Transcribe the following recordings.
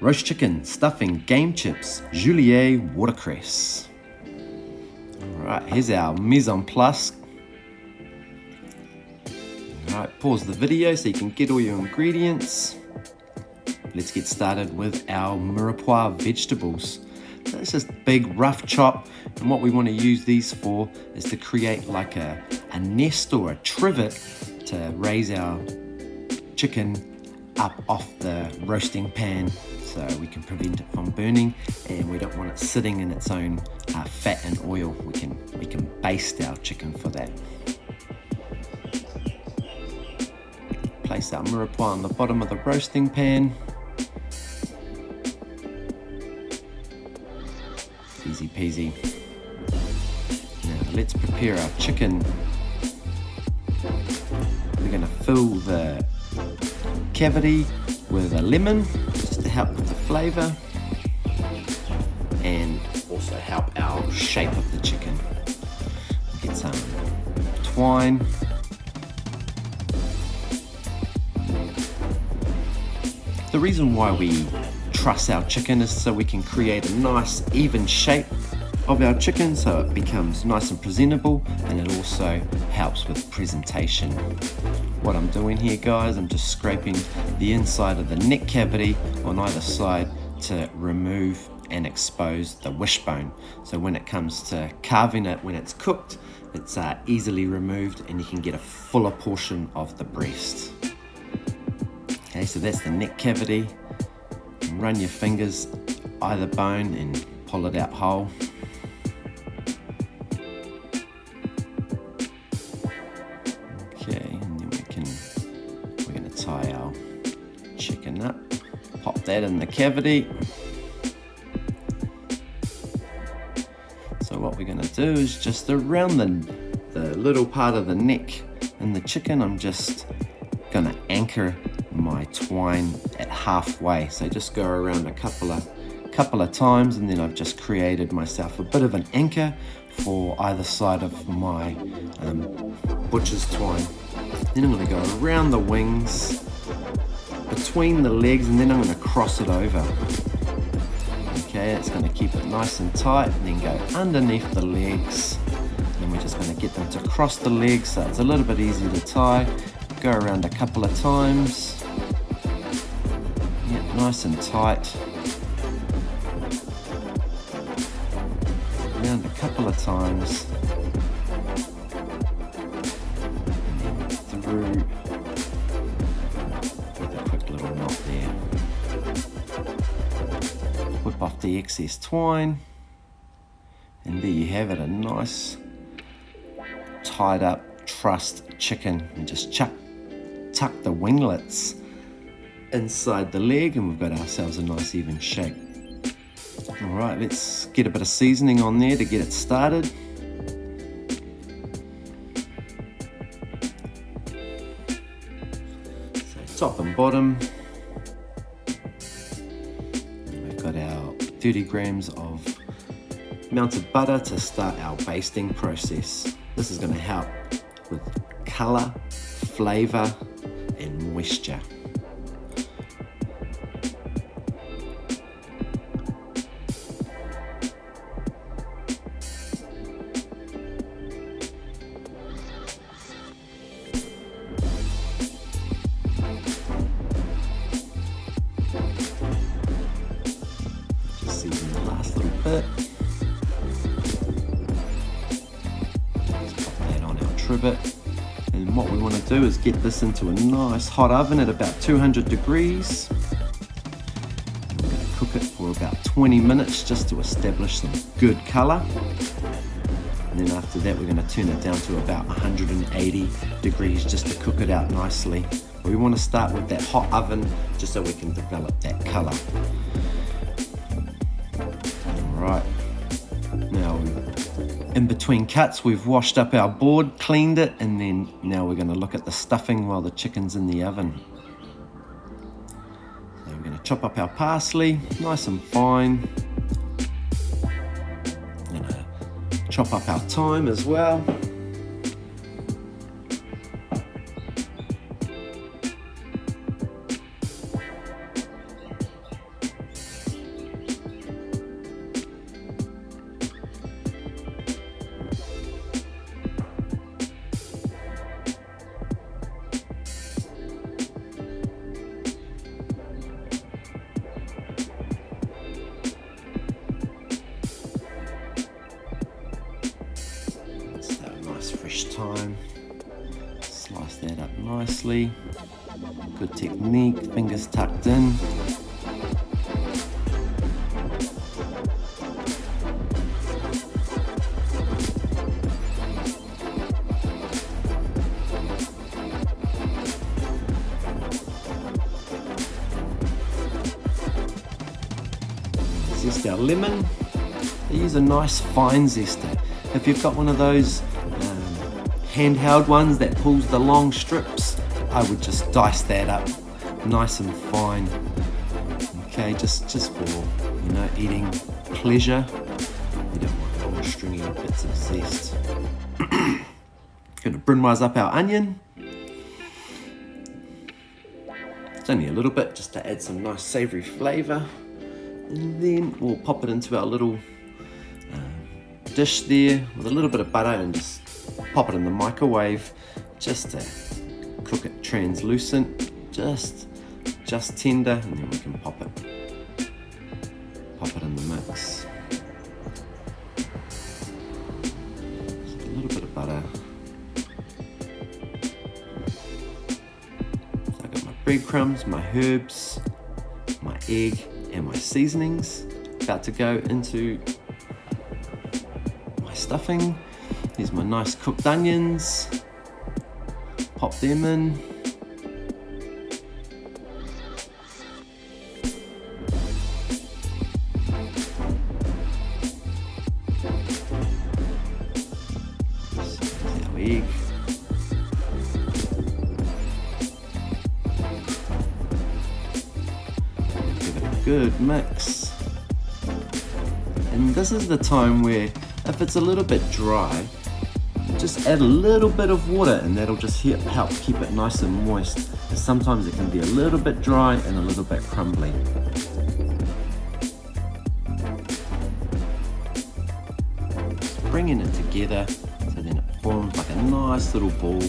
roast chicken, stuffing, game chips, Juliet, watercress. Alright, here's our mise en place. Alright, pause the video so you can get all your ingredients. Let's get started with our mirepoix vegetables. So it's just big rough chop, and what we want to use these for is to create like a nest or a trivet to raise our chicken up off the roasting pan so we can prevent it from burning, and we don't want it sitting in its own fat and oil. We can baste our chicken for that. Place our mirepoix on the bottom of the roasting pan. Easy peasy. Now let's prepare our chicken. We're going to fill the cavity with a lemon just to help with the flavour and also help our shape of the chicken. Get some twine. The reason why we truss our chicken is so we can create a nice even shape of our chicken so it becomes nice and presentable, and it also helps with presentation. What I'm doing here, guys, I'm just scraping the inside of the neck cavity on either side to remove and expose the wishbone, so when it comes to carving it when it's cooked, it's easily removed and you can get a fuller portion of the breast. Okay, so that's the neck cavity. Run your fingers either bone and pull it out whole. Okay, and then we're going to tie our chicken up. Pop that in the cavity. So what we're going to do is just around the little part of the neck in the chicken, I'm just going to anchor my twine at halfway, so just go around a couple of times, and then I've just created myself a bit of an anchor for either side of my butcher's twine. Then I'm going to go around the wings, between the legs, and then I'm going to cross it over. Okay, it's going to keep it nice and tight, and then go underneath the legs, and we're just going to get them to cross the legs so it's a little bit easier to tie. Go around a couple of times. Yep, nice and tight. Around a couple of times. And then through with a quick little knot there. Whip off the excess twine. And there you have it, a nice tied up trussed chicken. And just tuck the winglets inside the leg, and we've got ourselves a nice even shape. Alright, let's get a bit of seasoning on there to get it started. So top and bottom, we've got our 30 grams of melted butter to start our basting process. This is going to help with colour, flavour and moisture. Just season the last little bit. Let's pop that on our trivet. And what we want to do is get this into a nice hot oven at about 200 degrees. And we're going to cook it for about 20 minutes just to establish some good colour. And then after that, we're going to turn it down to about 180 degrees just to cook it out nicely. But we want to start with that hot oven just so we can develop that colour. Alright, now in between cuts, we've washed up our board, cleaned it, and then now we're going to look at the stuffing while the chicken's in the oven. So we're going to chop up our parsley, nice and fine. We're going to chop up our thyme as well. parsley. Good technique, fingers tucked in. Zest our lemon. I use a nice fine zester. If you've got one of those handheld ones that pulls the long strips, I would just dice that up nice and fine. Okay, just for, you know, eating pleasure. You don't want long stringy bits of zest. Gonna brunoise up our onion. It's only a little bit just to add some nice savoury flavour. And then we'll pop it into our little dish there with a little bit of butter and just pop it in the microwave just to cook it translucent, just tender, and then we can pop it in the mix. Just a little bit of butter. So I got my breadcrumbs, my herbs, my egg, and my seasonings. About to go into my stuffing. Here's my nice cooked onions. Pop them in. Our egg. Give it a good mix. And this is the time where, if it's a little bit dry, just add a little bit of water and that'll just help keep it nice and moist. Because sometimes it can be a little bit dry and a little bit crumbly. Just bringing it together so then it forms like a nice little ball.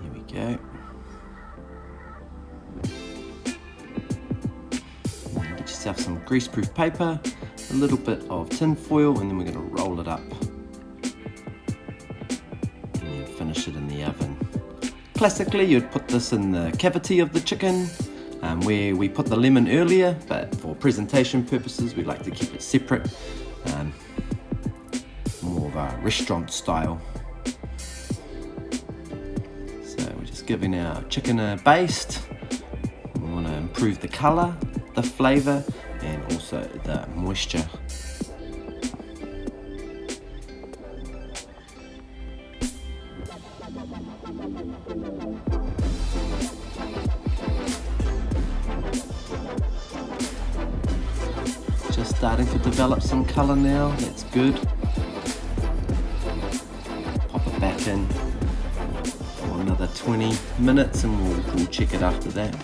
Here we go. Yourself some greaseproof paper, a little bit of tin foil, and then we're going to roll it up and then finish it in the oven. Classically, you'd put this in the cavity of the chicken where we put the lemon earlier, but for presentation purposes we like to keep it separate, more of a restaurant style. So we're just giving our chicken a baste. We want to improve the colour, the flavour, and also the moisture. Just starting to develop some colour now, that's good. Pop it back in for another 20 minutes and we'll check it after that.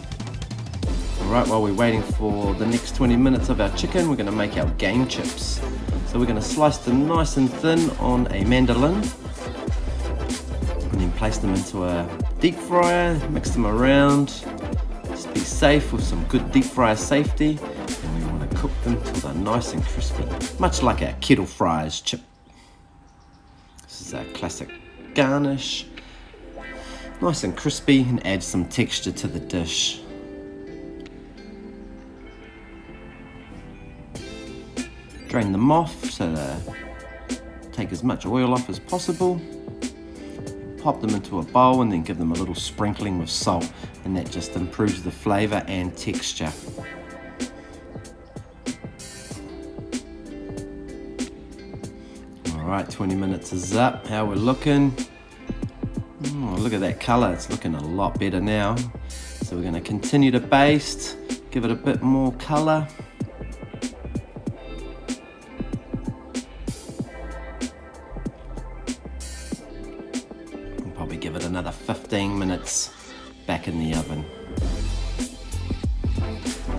Alright, while we're waiting for the next 20 minutes of our chicken, we're going to make our game chips. So we're going to slice them nice and thin on a mandolin and then place them into a deep fryer, mix them around. Just be safe with some good deep fryer safety, and we want to cook them till they're nice and crispy, much like our kettle fryers chip. This is our classic garnish, nice and crispy, and add some texture to the dish. Drain them off so to take as much oil off as possible. Pop them into a bowl and then give them a little sprinkling with salt, and that just improves the flavour and texture. Alright, 20 minutes is up. How we're looking? Oh, look at that colour, it's looking a lot better now. So we're going to continue to baste, give it a bit more colour. Probably give it another 15 minutes back in the oven.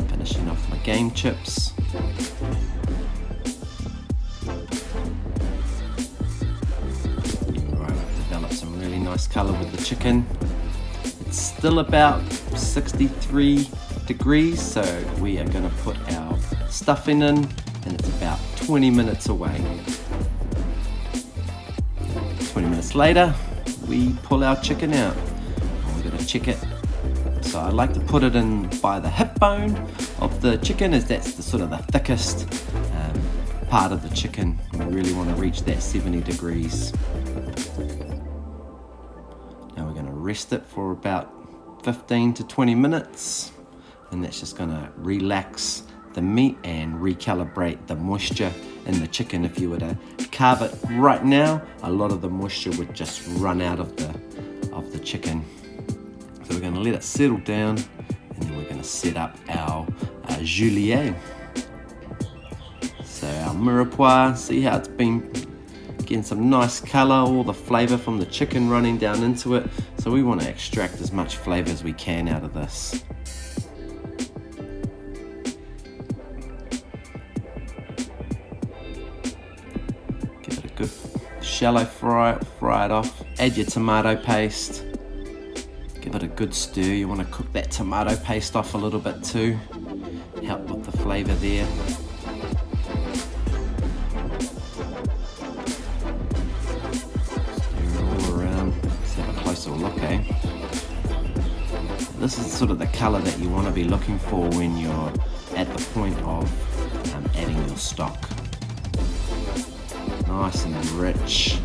Finishing off my game chips. Alright, I've developed some really nice colour with the chicken. It's still about 63 degrees, so we are going to put our stuffing in and it's about 20 minutes away. 20 minutes later, we pull our chicken out. And we're gonna check it. So I like to put it in by the hip bone of the chicken, as that's the sort of the thickest part of the chicken. We really want to reach that 70 degrees. Now we're going to rest it for about 15 to 20 minutes, and that's just going to relax the meat and recalibrate the moisture in the chicken. If you were to carve it right now, a lot of the moisture would just run out of the chicken. So we're going to let it settle down, and then we're going to set up our julienne. So our mirepoix, see how it's been getting some nice colour, all the flavour from the chicken running down into it. So we want to extract as much flavour as we can out of this. Give it a good shallow fry it off. Add your tomato paste. Give it a good stir. You want to cook that tomato paste off a little bit too. Help with the flavour there. Look, eh? This is sort of the colour that you want to be looking for when you're at the point of adding your stock. Nice and rich,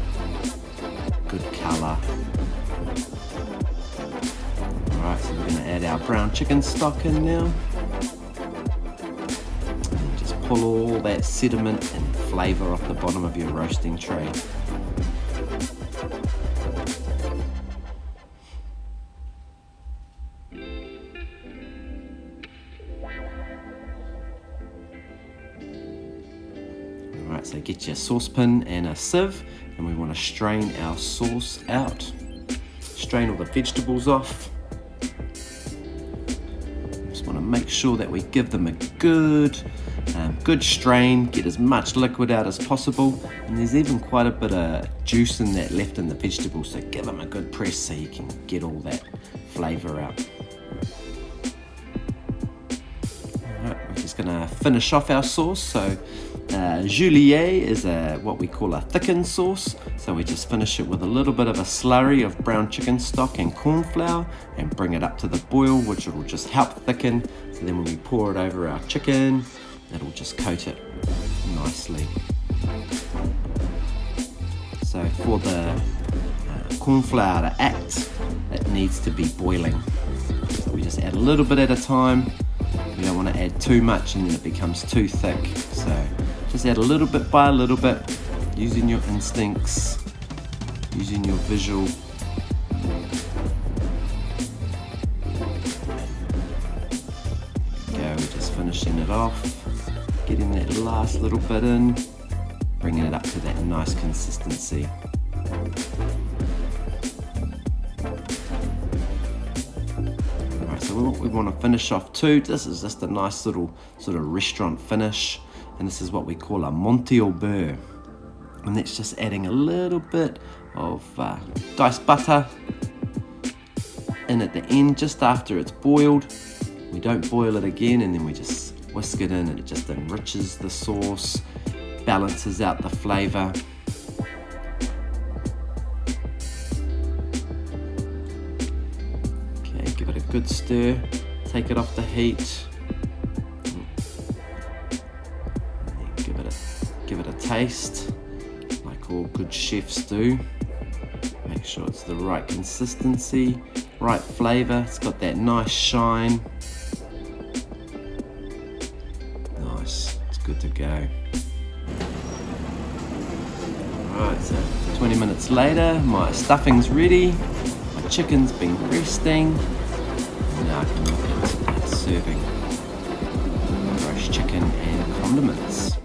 good colour. Alright, so we're going to add our brown chicken stock in now. And just pull all that sediment and flavour off the bottom of your roasting tray. Alright, so get your saucepan and a sieve, and we want to strain our sauce out. Strain all the vegetables off. Just want to make sure that we give them a good strain, get as much liquid out as possible, and there's even quite a bit of juice in that left in the vegetables, so give them a good press so you can get all that flavour out. Alright, we're just going to finish off our sauce. So julienne is what we call a thickened sauce, so we just finish it with a little bit of a slurry of brown chicken stock and cornflour and bring it up to the boil, which will just help thicken, so then when we pour it over our chicken, it'll just coat it nicely. So for the cornflour to act, it needs to be boiling. So we just add a little bit at a time. We don't want to add too much and then it becomes too thick. So just add a little bit by a little bit, using your instincts, using your visual. There we go, we're just finishing it off, getting that last little bit in, bringing it up to that nice consistency. Alright, so what we want to finish off too, this is just a nice little sort of restaurant finish. And this is what we call a Monty au beurre, and that's just adding a little bit of diced butter in at the end just after it's boiled. We don't boil it again, and then we just whisk it in, and it just enriches the sauce, balances out the flavour. Okay, give it a good stir, take it off the heat. Give it a taste, like all good chefs do. Make sure it's the right consistency, right flavour. It's got that nice shine. Nice, it's good to go. Alright, so 20 minutes later, my stuffing's ready. My chicken's been resting. Now I can look at serving roast chicken and condiments.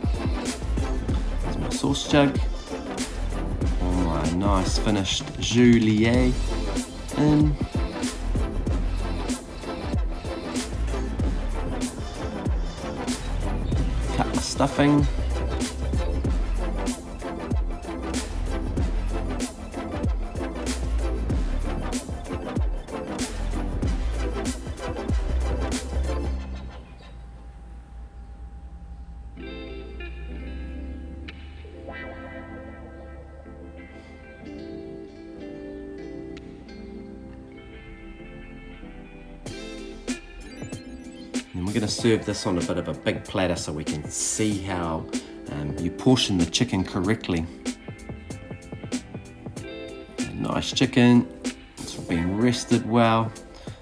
Sauce jug, all my nice finished julienne in. Cut the stuffing. going to serve this on a bit of a big platter so we can see how you portion the chicken correctly. A nice chicken, it's been rested well.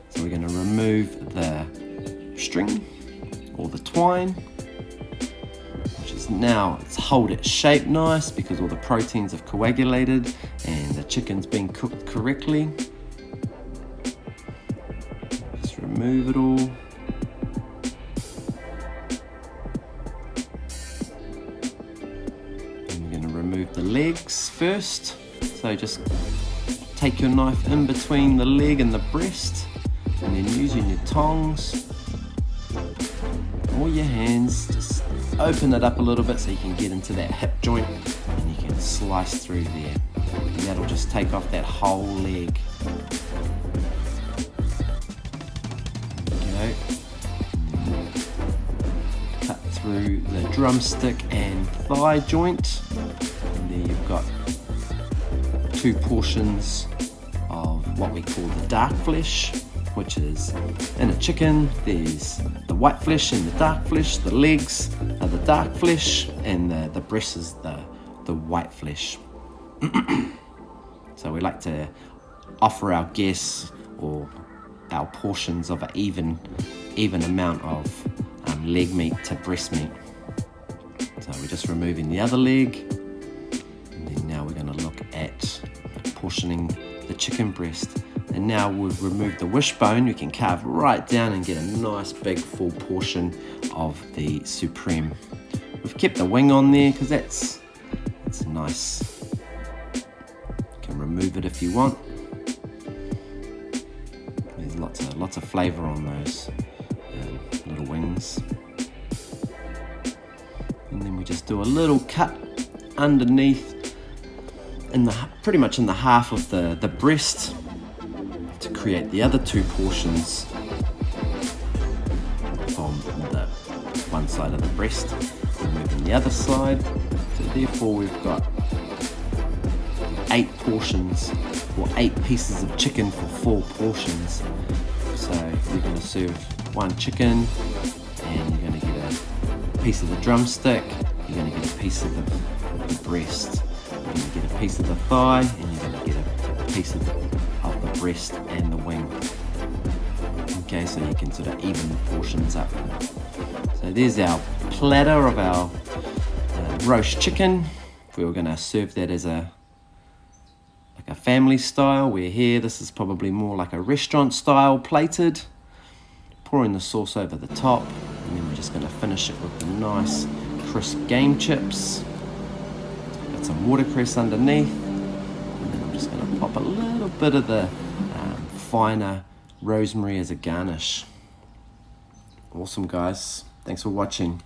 So we're going to remove the string or the twine, which is now, it's hold its shape nice because all the proteins have coagulated and the chicken's been cooked correctly. Just remove it all. And we're going to remove the legs first. So just take your knife in between the leg and the breast, and then using your tongs or your hands, just open it up a little bit so you can get into that hip joint, and you can slice through there. And that'll just take off that whole leg. There you go. Cut through the drumstick and thigh joint. And there you've got 2 portions of what we call the dark flesh, which is in a chicken. There's the white flesh and the dark flesh. The legs are the dark flesh, and the breast is the white flesh. So we like to offer our guests or our portions of an even amount of leg meat to breast meat. So we're just removing the other leg, and then now we're going to look at portioning the chicken breast. And now we've removed the wishbone. We can carve right down and get a nice big full portion of the supreme. We've kept the wing on there because it's nice. You can remove it if you want. There's lots of flavour on those little wings. And then we just do a little cut underneath, pretty much in the half of the breast, to create the other 2 portions from the one side of the breast, removing the other side. So therefore we've got 8 portions, or 8 pieces of chicken for 4 portions. So you're going to serve 1 chicken, and you're going to get a piece of the drumstick, you're going to get a piece of the breast, you're going to get a piece of the thigh, and you're going to get a piece of the breast and the wing. Okay, so you can sort of even the portions up. So there's our platter of our roast chicken. If we were going to serve that as like a family style, where here this is probably more like a restaurant style plated. Pouring the sauce over the top, and then we're just going to finish it with the nice crisp game chips. Got some watercress underneath, and then I'm just going to pop a little bit of the finer rosemary as a garnish. Awesome, guys. Thanks for watching.